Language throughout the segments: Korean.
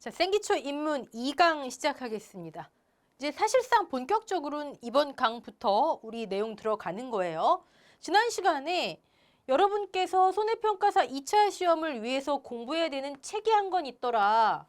자, 생기초 입문 2강 시작하겠습니다. 이제 사실상 본격적으로는 이번 강부터 우리 내용 들어가는 거예요. 지난 시간에 여러분께서 손해평가사 2차 시험을 위해서 공부해야 되는 책이 한 권 있더라.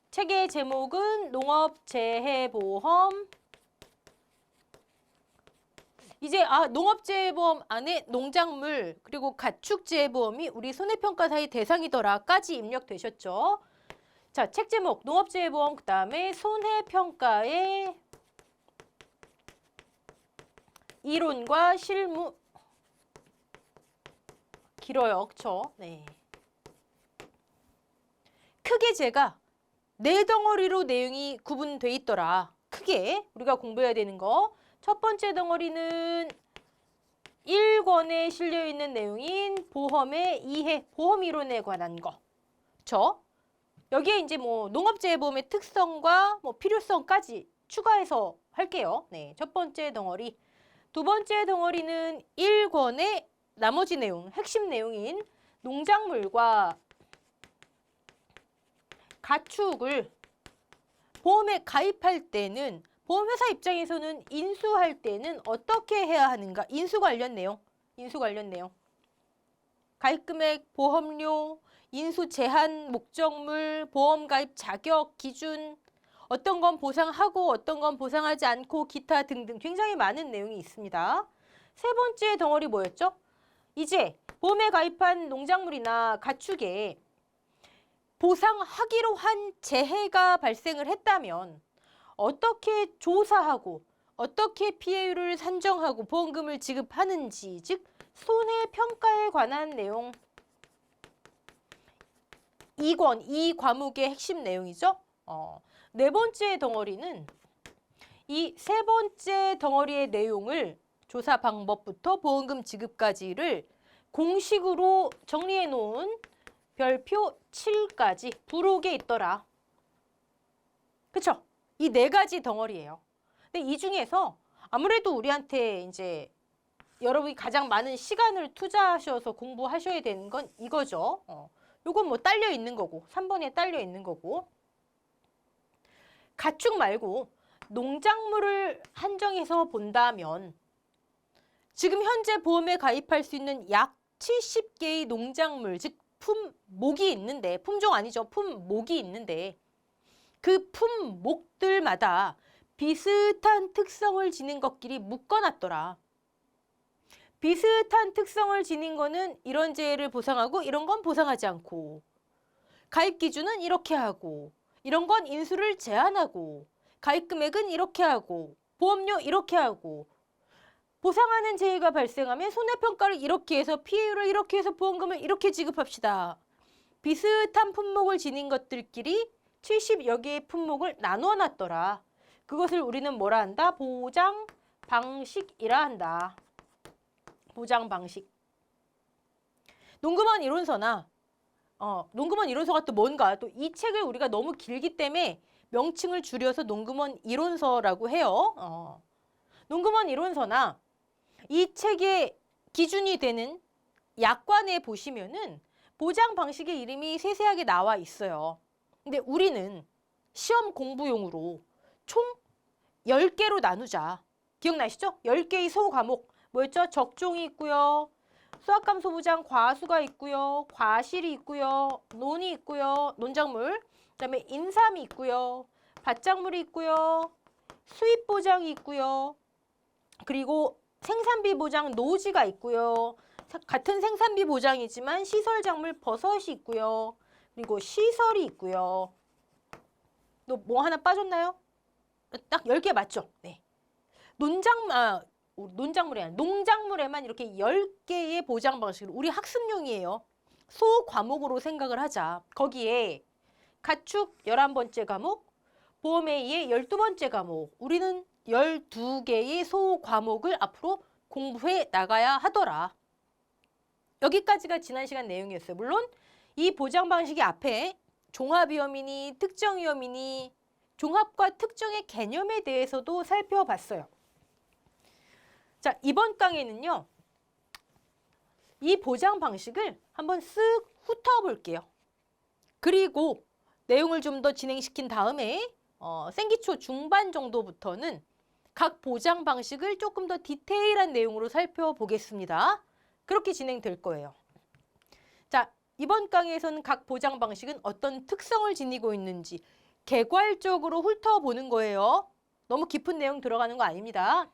책의 제목은 농업재해보험. 이제 농업재해보험 안에 농작물 그리고 가축재해보험이 우리 손해평가사의 대상이더라까지 입력되셨죠. 자, 책 제목 농업재해보험, 그 다음에 손해평가의 이론과 실무. 길어요, 그쵸? 네. 크게 제가 네 덩어리로 내용이 구분돼 있더라. 크게 우리가 공부해야 되는 거. 첫 번째 덩어리는 1권에 실려있는 내용인 보험의 이해, 보험 이론에 관한 거. 그쵸? 여기에 이제 뭐 농업재해보험의 특성과 뭐 필요성까지 추가해서 할게요. 네, 첫 번째 덩어리. 두 번째 덩어리는 1권의 나머지 내용, 핵심 내용인 농작물과 가축을 보험에 가입할 때는 보험회사 입장에서는 인수할 때는 어떻게 해야 하는가? 인수 관련 내용. 가입금액, 보험료, 인수 제한, 목적물, 보험 가입 자격, 기준, 어떤 건 보상하고 어떤 건 보상하지 않고 기타 등등 굉장히 많은 내용이 있습니다. 세 번째 덩어리 뭐였죠? 이제 보험에 가입한 농작물이나 가축에 보상하기로 한 재해가 발생을 했다면 어떻게 조사하고 어떻게 피해율을 산정하고 보험금을 지급하는지, 즉 손해평가에 관한 내용. 2권, 이 과목의 핵심 내용이죠. 네 번째 덩어리는 이 세 번째 덩어리의 내용을 조사 방법부터 보험금 지급까지를 공식으로 정리해 놓은 별표 7까지 부록에 있더라. 그쵸? 이 네 가지 덩어리예요. 근데 이 중에서 아무래도 우리한테 이제 여러분이 가장 많은 시간을 투자하셔서 공부하셔야 되는 건 이거죠. 요건 뭐 딸려 있는 거고, 3번에 딸려 있는 거고. 가축 말고 농작물을 한정해서 본다면 지금 현재 보험에 가입할 수 있는 약 70개의 농작물, 즉 품목이 있는데, 품종 아니죠. 품목이 있는데 그 품목들마다 비슷한 특성을 지닌 것끼리 묶어놨더라. 비슷한 특성을 지닌 거는 이런 재해를 보상하고 이런 건 보상하지 않고, 가입 기준은 이렇게 하고, 이런 건 인수를 제한하고, 가입 금액은 이렇게 하고, 보험료 이렇게 하고, 보상하는 재해가 발생하면 손해평가를 이렇게 해서 피해율을 이렇게 해서 보험금을 이렇게 지급합시다. 비슷한 품목을 지닌 것들끼리 70여 개의 품목을 나누어 놨더라. 그것을 우리는 뭐라 한다? 보장 방식이라 한다. 보장 방식. 농구먼 이론서나 농구먼 이론서가 또 뭔가, 또 이 책을 우리가 너무 길기 때문에 명칭을 줄여서 농구먼 이론서라고 해요. 농구먼 이론서나 이 책의 기준이 되는 약관에 보시면은 보장 방식의 이름이 세세하게 나와 있어요. 근데 우리는 시험 공부용으로 총 10개로 나누자. 기억나시죠? 10개의 소과목. 뭐였죠? 적종이 있고요. 수학감소 보장 과수가 있고요. 과실이 있고요. 논이 있고요. 논작물. 그다음에 인삼이 있고요. 밭작물이 있고요. 수입 보장이 있고요. 그리고 생산비 보장 노지가 있고요. 같은 생산비 보장이지만 시설작물 버섯이 있고요. 그리고 시설이 있고요. 또 뭐 하나 빠졌나요? 딱 10개 맞죠? 네. 농작물이 아니라 농작물에만 이렇게 10개의 보장 방식을, 우리 학습용이에요. 소 과목으로 생각을 하자. 거기에 가축 11번째 과목, 보험에 의해 12번째 과목, 우리는 12개의 소 과목을 앞으로 공부해 나가야 하더라. 여기까지가 지난 시간 내용이었어요. 물론 이 보장 방식의 앞에 종합위험이니 특정위험이니 종합과 특정의 개념에 대해서도 살펴봤어요. 자, 이번 강의는요, 이 보장 방식을 한번 쓱 훑어볼게요. 그리고 내용을 좀 더 진행시킨 다음에 생기초 중반 정도부터는 각 보장 방식을 조금 더 디테일한 내용으로 살펴보겠습니다. 그렇게 진행될 거예요. 자, 이번 강의에서는 각 보장 방식은 어떤 특성을 지니고 있는지 개괄적으로 훑어보는 거예요. 너무 깊은 내용 들어가는 거 아닙니다.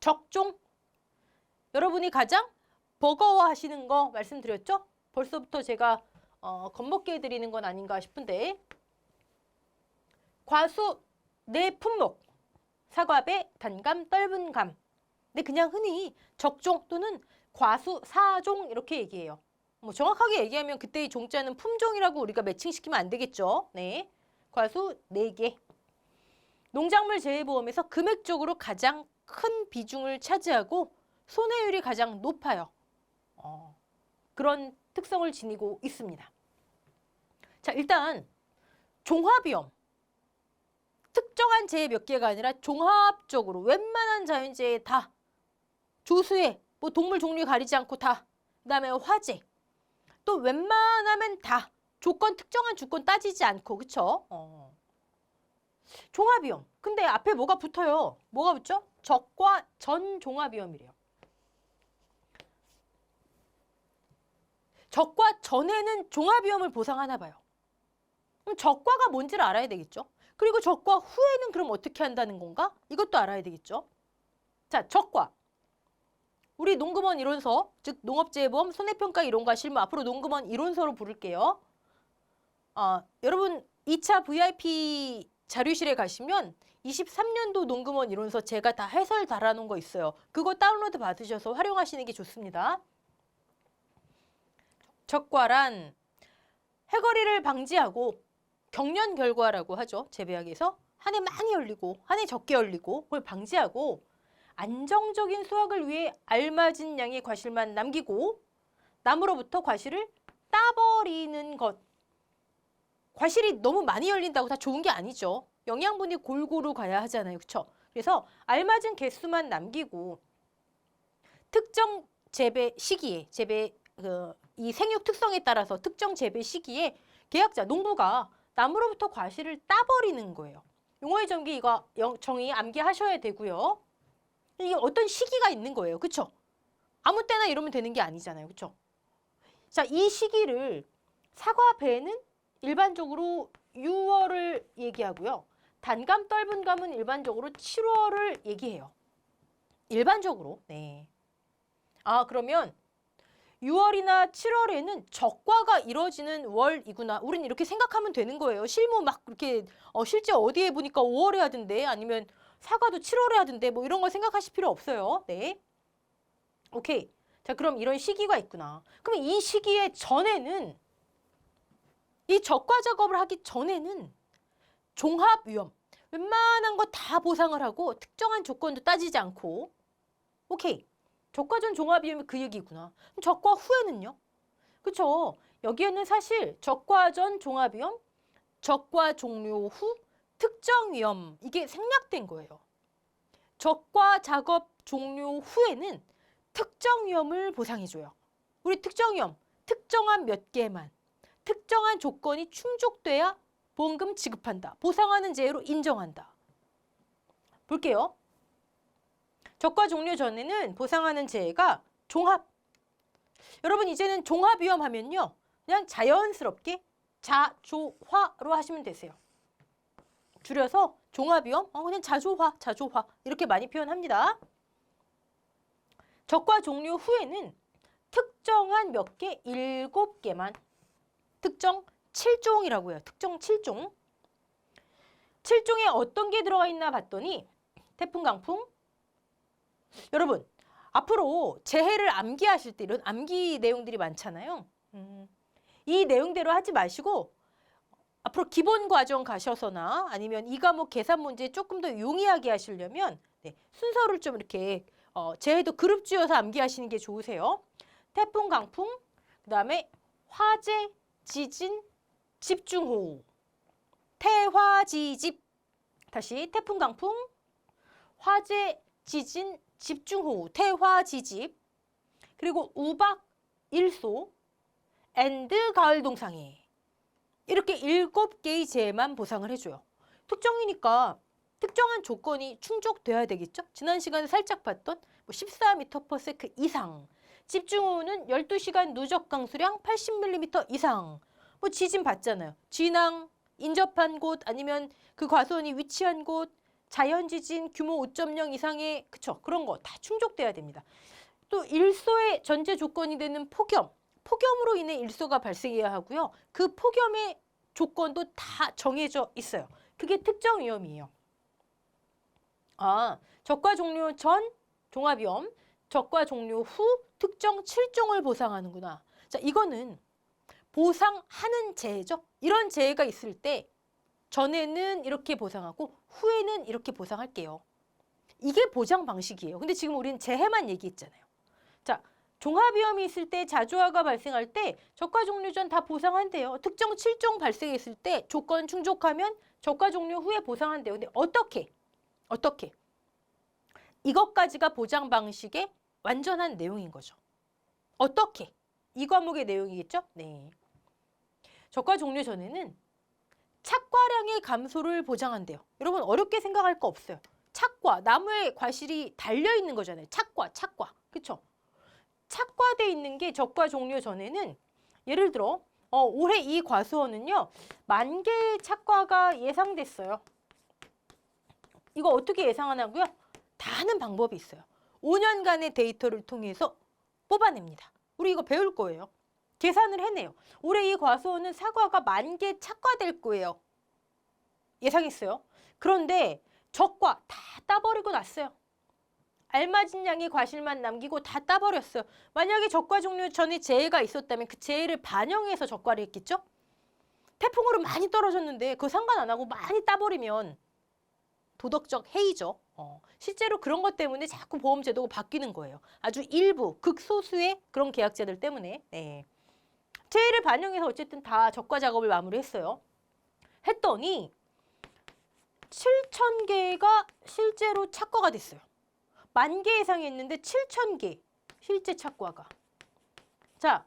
적종. 여러분이 가장 버거워하시는 거 말씀드렸죠? 벌써부터 제가 겁먹게 해드리는 건 아닌가 싶은데 과수 네 품목, 사과배, 단감, 떫은 감. 근데 그냥 흔히 적종 또는 과수 사종 이렇게 얘기해요. 뭐 정확하게 얘기하면 그때의 종자는 품종이라고 우리가 매칭시키면 안 되겠죠. 네, 과수 4개. 농작물 재해보험에서 금액적으로 가장 큰 비중을 차지하고 손해율이 가장 높아요. 그런 특성을 지니고 있습니다. 자, 일단 종합위험. 특정한 재해 몇 개가 아니라 종합적으로 웬만한 자연재해 다 조수해, 뭐 동물 종류 가리지 않고 다. 그다음에 화재. 또 웬만하면 다 조건 특정한 조건 따지지 않고 그쵸? 종합위험. 근데 앞에 뭐가 붙어요? 뭐가 붙죠? 적과 전 종합위험이래요. 적과 전에는 종합위험을 보상하나 봐요. 그럼 적과가 뭔지를 알아야 되겠죠? 그리고 적과 후에는 그럼 어떻게 한다는 건가? 이것도 알아야 되겠죠? 자, 적과. 우리 농금원 이론서, 즉 농업재해보험, 손해평가 이론과 실무, 앞으로 농금원 이론서로 부를게요. 여러분 2차 VIP 자료실에 가시면 23년도 농금원 이론서 제가 다 해설 달아놓은 거 있어요. 그거 다운로드 받으셔서 활용하시는 게 좋습니다. 적과란 해거리를 방지하고 경련 결과라고 하죠. 재배학에서 한 해 많이 열리고 한 해 적게 열리고 그걸 방지하고 안정적인 수확을 위해 알맞은 양의 과실만 남기고 나무로부터 과실을 따버리는 것. 과실이 너무 많이 열린다고 다 좋은 게 아니죠. 영양분이 골고루 가야 하잖아요. 그렇죠? 그래서 알맞은 개수만 남기고 특정 재배 시기에 이 생육 특성에 따라서 특정 재배 시기에 계약자, 농부가 나무로부터 과실을 따버리는 거예요. 용어의 정의 이거 정의 암기하셔야 되고요. 이게 어떤 시기가 있는 거예요. 그렇죠? 아무 때나 이러면 되는 게 아니잖아요. 그렇죠? 자, 이 시기를 사과, 배는 일반적으로 6월을 얘기하고요. 단감, 떫은 감은 일반적으로 7월을 얘기해요. 일반적으로. 네. 그러면 6월이나 7월에는 적과가 이루어지는 월이구나. 우린 이렇게 생각하면 되는 거예요. 실무 막 그렇게 실제 어디에 보니까 5월에 하던데 아니면 사과도 7월에 하던데 뭐 이런 거 생각하실 필요 없어요. 네. 오케이. 자, 그럼 이런 시기가 있구나. 그럼 이 시기에 전에는 이 적과 작업을 하기 전에는 종합위험. 웬만한 거 다 보상을 하고 특정한 조건도 따지지 않고 오케이. 적과전 종합위험이 그 얘기구나. 그럼 적과 후에는요? 그쵸? 여기에는 사실 적과전 종합위험, 적과 종료 후 특정위험 이게 생략된 거예요. 적과 작업 종료 후에는 특정위험을 보상해줘요. 우리 특정위험, 특정한 몇 개만, 특정한 조건이 충족돼야 보험금 지급한다. 보상하는 재해로 인정한다. 볼게요. 적과 종료 전에는 보상하는 재해가 종합. 여러분 이제는 종합위험 하면요. 그냥 자연스럽게 자조화로 하시면 되세요. 줄여서 종합위험, 그냥 자조화 이렇게 많이 표현합니다. 적과 종료 후에는 특정한 몇 개, 7개만 특정 7종이라고 해요. 특정 7종. 7종에 어떤 게 들어가 있나 봤더니 태풍, 강풍. 여러분 앞으로 재해를 암기하실 때 이런 암기 내용들이 많잖아요. 이 내용대로 하지 마시고 앞으로 기본 과정 가셔서나 아니면 이 과목 계산 문제 조금 더 용이하게 하시려면 순서를 좀 이렇게 재해도 그룹 지어서 암기하시는 게 좋으세요. 태풍, 강풍, 그다음에 화재, 지진, 집중호우, 태화지집. 다시 태풍, 강풍, 화재, 지진, 집중호우, 태화지집. 그리고 우박, 일소, 앤드 가을 동상해. 이렇게 7개의 재해만 보상을 해줘요. 특정이니까 특정한 조건이 충족돼야 되겠죠? 지난 시간에 살짝 봤던 14m/s 이상, 집중호우는 12시간 누적 강수량 80mm 이상, 지진 봤잖아요. 진앙, 인접한 곳 아니면 그 과수원이 위치한 곳, 자연지진 규모 5.0 이상의 그쵸? 그런 거 다 충족돼야 됩니다. 또 일소의 전제 조건이 되는 폭염, 폭염으로 인해 일소가 발생해야 하고요. 그 폭염의 조건도 다 정해져 있어요. 그게 특정 위험이에요. 적과 종료 전 종합위험, 적과 종료 후 특정 7종을 보상하는구나. 자, 이거는 보상하는 재해죠. 이런 재해가 있을 때 전에는 이렇게 보상하고 후에는 이렇게 보상할게요. 이게 보장 방식이에요. 근데 지금 우리는 재해만 얘기했잖아요. 자, 종합위험이 있을 때 자주화가 발생할 때 적과 종료 전 다 보상한대요. 특정 7종 발생했을 때 조건 충족하면 적과 종료 후에 보상한대요. 근데 어떻게? 이것까지가 보장 방식의 완전한 내용인 거죠. 어떻게? 이 과목의 내용이겠죠? 네. 적과 종료 전에는 착과량의 감소를 보장한대요. 여러분 어렵게 생각할 거 없어요. 착과, 나무에 과실이 달려있는 거잖아요. 착과. 그쵸? 착과돼 있는 게 적과 종료 전에는 예를 들어 올해 이 과수원은요 10,000개의 착과가 예상됐어요. 이거 어떻게 예상하냐고요? 다 하는 방법이 있어요. 5년간의 데이터를 통해서 뽑아냅니다. 우리 이거 배울 거예요. 계산을 해내요. 올해 이 과수원은 사과가 10,000개 착과될 거예요. 예상했어요. 그런데 적과 다 따버리고 났어요. 알맞은 양의 과실만 남기고 다 따버렸어요. 만약에 적과 종료 전에 재해가 있었다면 그 재해를 반영해서 적과를 했겠죠? 태풍으로 많이 떨어졌는데 그거 상관 안 하고 많이 따버리면 도덕적 해이죠. 실제로 그런 것 때문에 자꾸 보험 제도가 바뀌는 거예요. 아주 일부, 극소수의 그런 계약자들 때문에. 네. 재해를 반영해서 어쨌든 다 적과 작업을 마무리했어요. 했더니 7,000개가 실제로 착과가 됐어요. 10,000개 예상했는데 7,000개 실제 착과가. 자,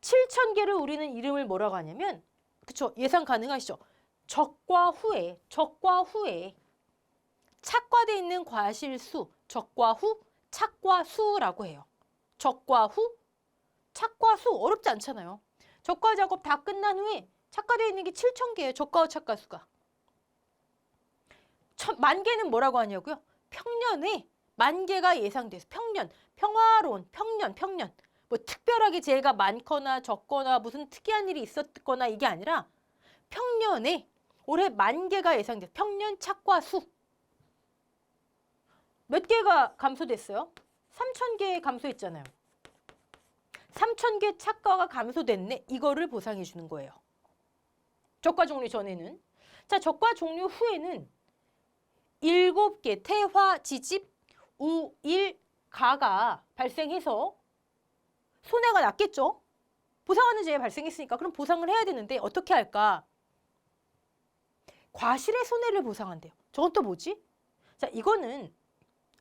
7,000개를 우리는 이름을 뭐라고 하냐면 그쵸? 예상 가능하시죠? 적과 후에 착과돼 있는 과실수, 적과 후 착과수라고 해요. 적과 후 착과수 어렵지 않잖아요. 적과 작업 다 끝난 후에 착과돼 있는 게 7,000개예요. 적과 후 착과수가. 10,000개는 뭐라고 하냐고요? 평년에 10,000개가 예상돼서 평년, 평화로운 평년. 특별하게 재해가 많거나 적거나 무슨 특이한 일이 있었거나 이게 아니라 평년에 올해 10,000개가 예상돼서 평년 착과수. 몇 개가 감소됐어요? 3,000개 감소했잖아요. 3,000개 착과가 감소됐네. 이거를 보상해 주는 거예요. 적과 종료 전에는. 자, 적과 종료 후에는 7개 태화, 지집, 우일, 가가 발생해서 손해가 났겠죠? 보상하는 재해 발생했으니까 그럼 보상을 해야 되는데 어떻게 할까? 과실의 손해를 보상한대요. 저건 또 뭐지? 자, 이거는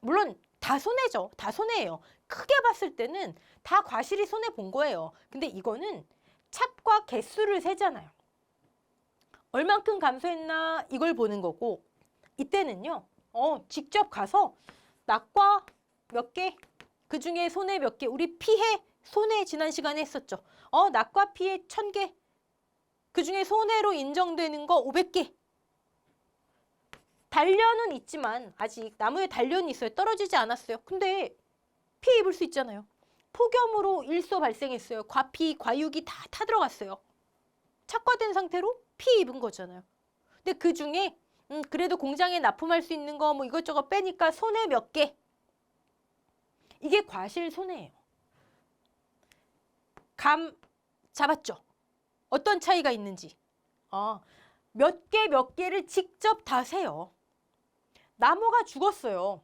물론 다 손해죠. 다 손해예요. 크게 봤을 때는 다 과실이 손해 본 거예요. 근데 이거는 착과 개수를 세잖아요. 얼만큼 감소했나 이걸 보는 거고 이때는요. 직접 가서 낙과 몇 개, 그중에 손해 몇 개, 우리 피해, 손해 지난 시간에 했었죠. 낙과 피해 1,000개, 그중에 손해로 인정되는 거 500개. 단련은 있지만 아직 나무에 단련이 있어요. 떨어지지 않았어요. 근데 피해 입을 수 있잖아요. 폭염으로 일소 발생했어요. 과피, 과육이 다 타들어갔어요. 착과된 상태로 피해 입은 거잖아요. 근데 그중에 그래도 공장에 납품할 수 있는 거 뭐 이것저것 빼니까 손해 몇 개. 이게 과실 손해예요. 감 잡았죠? 어떤 차이가 있는지. 몇 개를 직접 다 세요. 나무가 죽었어요.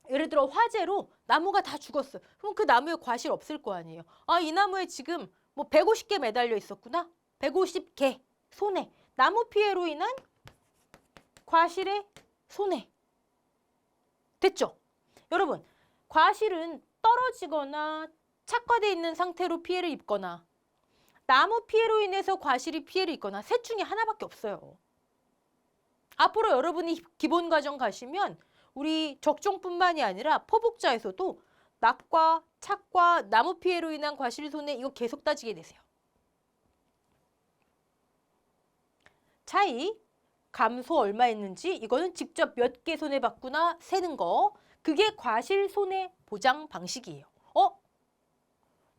예를 들어 화재로 나무가 다 죽었어요. 그럼 그 나무에 과실 없을 거 아니에요. 이 나무에 지금 뭐 150개 매달려 있었구나. 150개 손해. 나무 피해로 인한 과실의 손해. 됐죠? 여러분, 과실은 떨어지거나 착과되어 있는 상태로 피해를 입거나 나무 피해로 인해서 과실이 피해를 입거나 셋 중에 하나밖에 없어요. 앞으로 여러분이 기본 과정 가시면 우리 적종뿐만이 아니라 포복자에서도 낙과 착과 나무 피해로 인한 과실 손해 이거 계속 따지게 되세요. 차이, 감소 얼마 있는지 이거는 직접 몇 개 손해봤구나 세는 거. 그게 과실 손해 보장 방식이에요.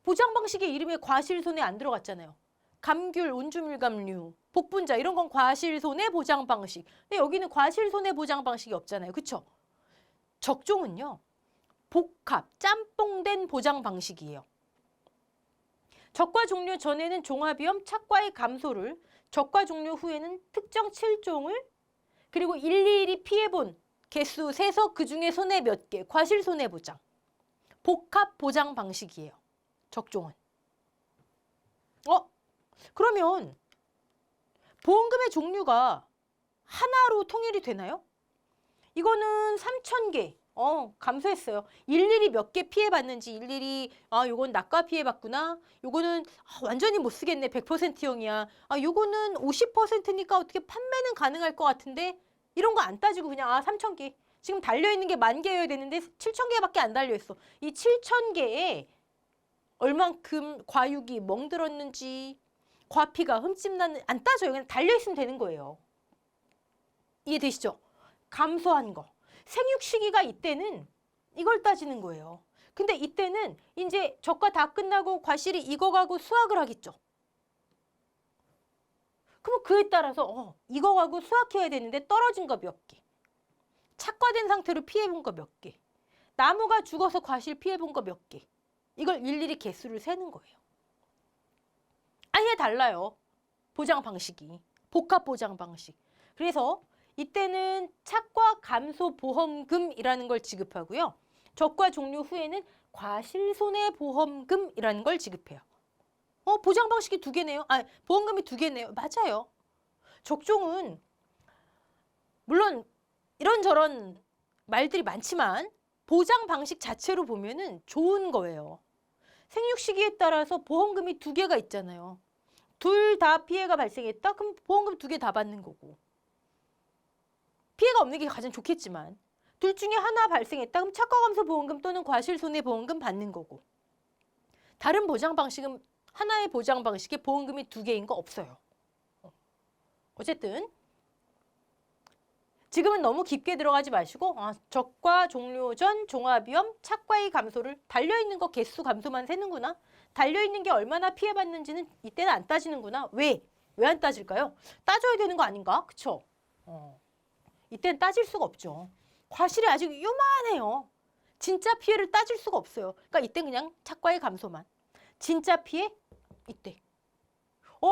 보장 방식의 이름에 과실 손해 안 들어갔잖아요. 감귤, 운주밀감류, 복분자 이런 건 과실 손해 보장 방식. 근데 여기는 과실 손해 보장 방식이 없잖아요. 그렇죠? 적종은요. 복합, 짬뽕된 보장 방식이에요. 적과 종료 전에는 종합위험 착과의 감소를, 적과 종료 후에는 특정 7종을 그리고 일일이 피해본 개수 세서 그중에 손해 몇 개, 과실 손해 보장. 복합 보장 방식이에요. 적종은. 그러면 보험금의 종류가 하나로 통일이 되나요? 이거는 3,000개. 감소했어요. 일일이 몇 개 피해봤는지 일일이 요건 낙과 피해봤구나. 요거는 완전히 못 쓰겠네. 100%형이야. 요거는 50%니까 어떻게 판매는 가능할 것 같은데 이런 거 안 따지고 그냥 3,000개. 지금 달려있는 게 10,000개여야 되는데 7,000개밖에 안 달려있어. 이 7,000개에 얼만큼 과육이 멍들었는지 과피가 흠집났는지 안 따져요. 그냥 달려있으면 되는 거예요. 이해되시죠? 감소한 거. 생육 시기가 이때는 이걸 따지는 거예요. 근데 이때는 이제 적과 다 끝나고 과실이 익어가고 수확을 하겠죠. 그럼 그에 따라서 익어가고 수확해야 되는데 떨어진 거 몇 개. 착과된 상태로 피해본 거 몇 개. 나무가 죽어서 과실 피해본 거 몇 개. 이걸 일일이 개수를 세는 거예요. 아예 달라요. 보장 방식이. 복합 보장 방식. 그래서 이때는 착과 감소 보험금이라는 걸 지급하고요. 적과 종료 후에는 과실손해보험금이라는 걸 지급해요. 보장 방식이 2개네요. 보험금이 2개네요. 맞아요. 적종은 물론 이런저런 말들이 많지만 보장 방식 자체로 보면은 좋은 거예요. 생육 시기에 따라서 보험금이 2개가 있잖아요. 둘 다 피해가 발생했다? 그럼 보험금 2개 다 받는 거고. 피해가 없는 게 가장 좋겠지만 둘 중에 하나 발생했다? 그럼 착과감소보험금 또는 과실손해보험금 받는 거고. 다른 보장 방식은 하나의 보장 방식에 보험금이 2개인 거 없어요. 어쨌든 지금은 너무 깊게 들어가지 마시고 적과 종료 전 종합위험 착과의 감소를 달려있는 거 개수 감소만 세는구나. 달려있는 게 얼마나 피해받는지는 이때는 안 따지는구나. 왜? 왜 안 따질까요? 따져야 되는 거 아닌가? 그쵸? 이때는 따질 수가 없죠. 과실이 아직 요만해요. 진짜 피해를 따질 수가 없어요. 그러니까 이때 그냥 착과의 감소만. 진짜 피해? 이때.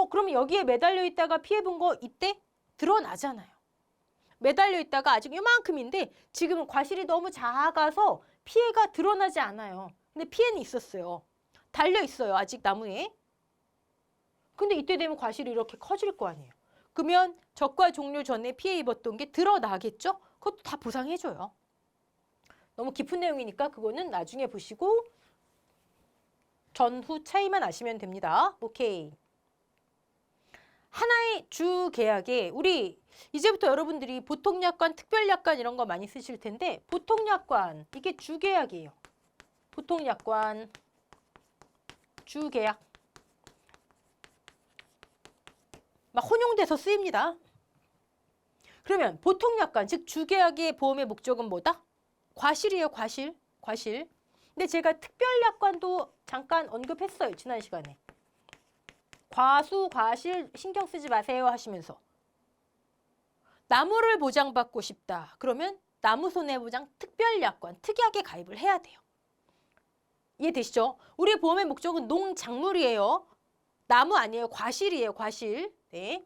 그러면 여기에 매달려 있다가 피해 본 거 이때 드러나잖아요. 매달려 있다가 아직 요만큼인데 지금은 과실이 너무 작아서 피해가 드러나지 않아요. 근데 피해는 있었어요. 달려 있어요. 아직 나무에. 근데 이때 되면 과실이 이렇게 커질 거 아니에요. 그러면 적과 종료 전에 피해 입었던 게 드러나겠죠? 그것도 다 보상해줘요. 너무 깊은 내용이니까 그거는 나중에 보시고 전후 차이만 아시면 됩니다. 오케이. 하나의 주 계약에 우리 이제부터 여러분들이 보통약관, 특별약관 이런 거 많이 쓰실 텐데 보통약관 이게 주 계약이에요. 보통약관, 주 계약. 막 혼용돼서 쓰입니다. 그러면 보통약관, 즉 주계약의 보험의 목적은 뭐다? 과실이에요, 과실. 과실. 근데 제가 특별약관도 잠깐 언급했어요, 지난 시간에. 과수, 과실 신경 쓰지 마세요 하시면서. 나무를 보장받고 싶다. 그러면 나무손해보장 특별약관, 특약에 가입을 해야 돼요. 이해되시죠? 우리 보험의 목적은 농작물이에요. 나무 아니에요. 과실이에요, 과실. 네.